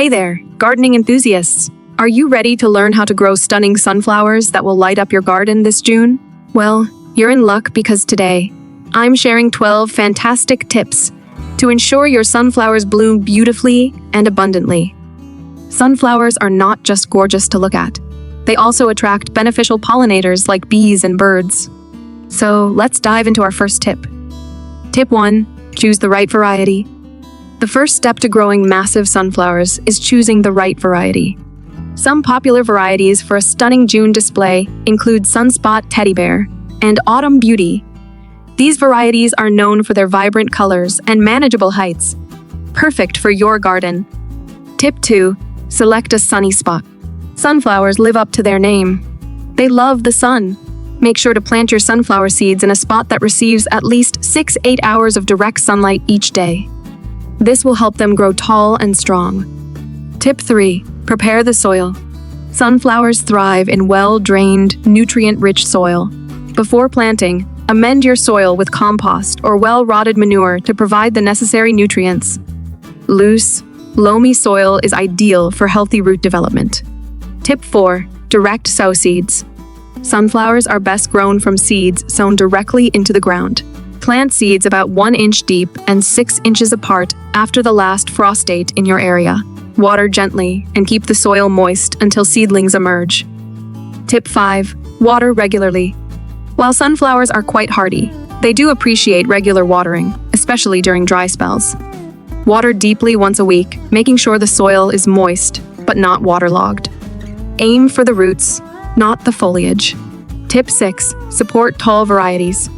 Hey there, gardening enthusiasts! Are you ready to learn how to grow stunning sunflowers that will light up your garden this June? Well, you're in luck because today, I'm sharing 12 fantastic tips to ensure your sunflowers bloom beautifully and abundantly. Sunflowers are not just gorgeous to look at. They also attract beneficial pollinators like bees and birds. So let's dive into our first tip. Tip 1. Choose the right variety. The first step to growing massive sunflowers is choosing the right variety. Some popular varieties for a stunning June display include Sunspot Teddy Bear and Autumn Beauty. These varieties are known for their vibrant colors and manageable heights, perfect for your garden. Tip 2. Select a sunny spot. Sunflowers live up to their name. They love the sun. Make sure to plant your sunflower seeds in a spot that receives at least 6-8 hours of direct sunlight each day. This will help them grow tall and strong. Tip 3. Prepare the soil. Sunflowers thrive in well-drained, nutrient-rich soil. Before planting, amend your soil with compost or well-rotted manure to provide the necessary nutrients. Loose, loamy soil is ideal for healthy root development. Tip 4. Direct sow seeds. Sunflowers are best grown from seeds sown directly into the ground. Plant seeds about 1 inch deep and 6 inches apart after the last frost date in your area. Water gently and keep the soil moist until seedlings emerge. Tip 5. Water regularly. While sunflowers are quite hardy, they do appreciate regular watering, especially during dry spells. Water deeply once a week, making sure the soil is moist but not waterlogged. Aim for the roots, not the foliage. Tip 6. Support tall varieties.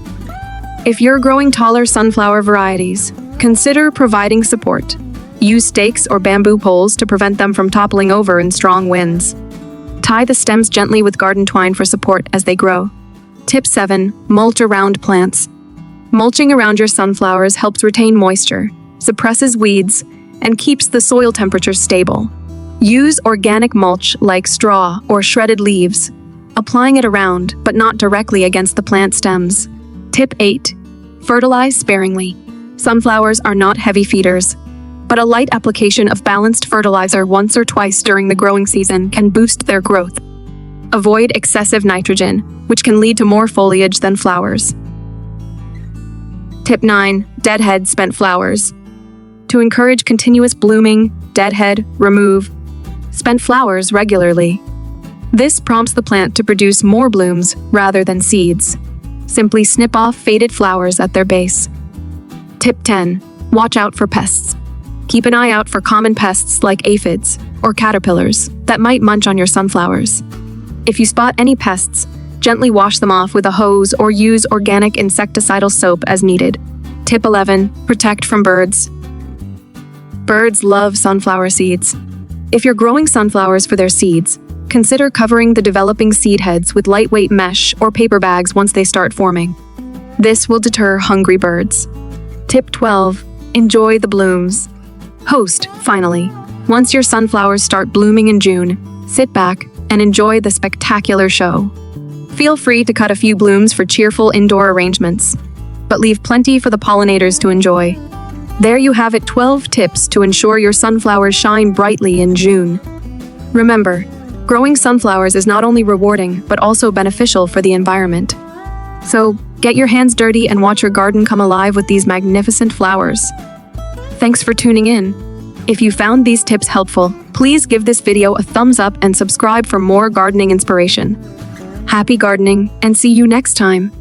If you're growing taller sunflower varieties, consider providing support. Use stakes or bamboo poles to prevent them from toppling over in strong winds. Tie the stems gently with garden twine for support as they grow. Tip 7. Mulch around plants. Mulching around your sunflowers helps retain moisture, suppresses weeds, and keeps the soil temperature stable. Use organic mulch like straw or shredded leaves, applying it around but not directly against the plant stems. Tip 8. Fertilize sparingly. Sunflowers are not heavy feeders, but a light application of balanced fertilizer once or twice during the growing season can boost their growth. Avoid excessive nitrogen, which can lead to more foliage than flowers. Tip 9. Deadhead spent flowers. To encourage continuous blooming, deadhead, remove spent flowers regularly. This prompts the plant to produce more blooms rather than seeds. Simply snip off faded flowers at their base. Tip 10. Watch out for pests. Keep an eye out for common pests like aphids or caterpillars that might munch on your sunflowers. If you spot any pests, gently wash them off with a hose or use organic insecticidal soap as needed. Tip 11. Protect from birds. Birds love sunflower seeds. If you're growing sunflowers for their seeds, consider covering the developing seed heads with lightweight mesh or paper bags once they start forming. This will deter hungry birds. Tip 12. Enjoy the blooms. Finally, once your sunflowers start blooming in June, sit back and enjoy the spectacular show. Feel free to cut a few blooms for cheerful indoor arrangements, but leave plenty for the pollinators to enjoy. There you have it, 12 tips to ensure your sunflowers shine brightly in June. Remember, growing sunflowers is not only rewarding, but also beneficial for the environment. So, get your hands dirty and watch your garden come alive with these magnificent flowers. Thanks for tuning in. If you found these tips helpful, please give this video a thumbs up and subscribe for more gardening inspiration. Happy gardening, and see you next time.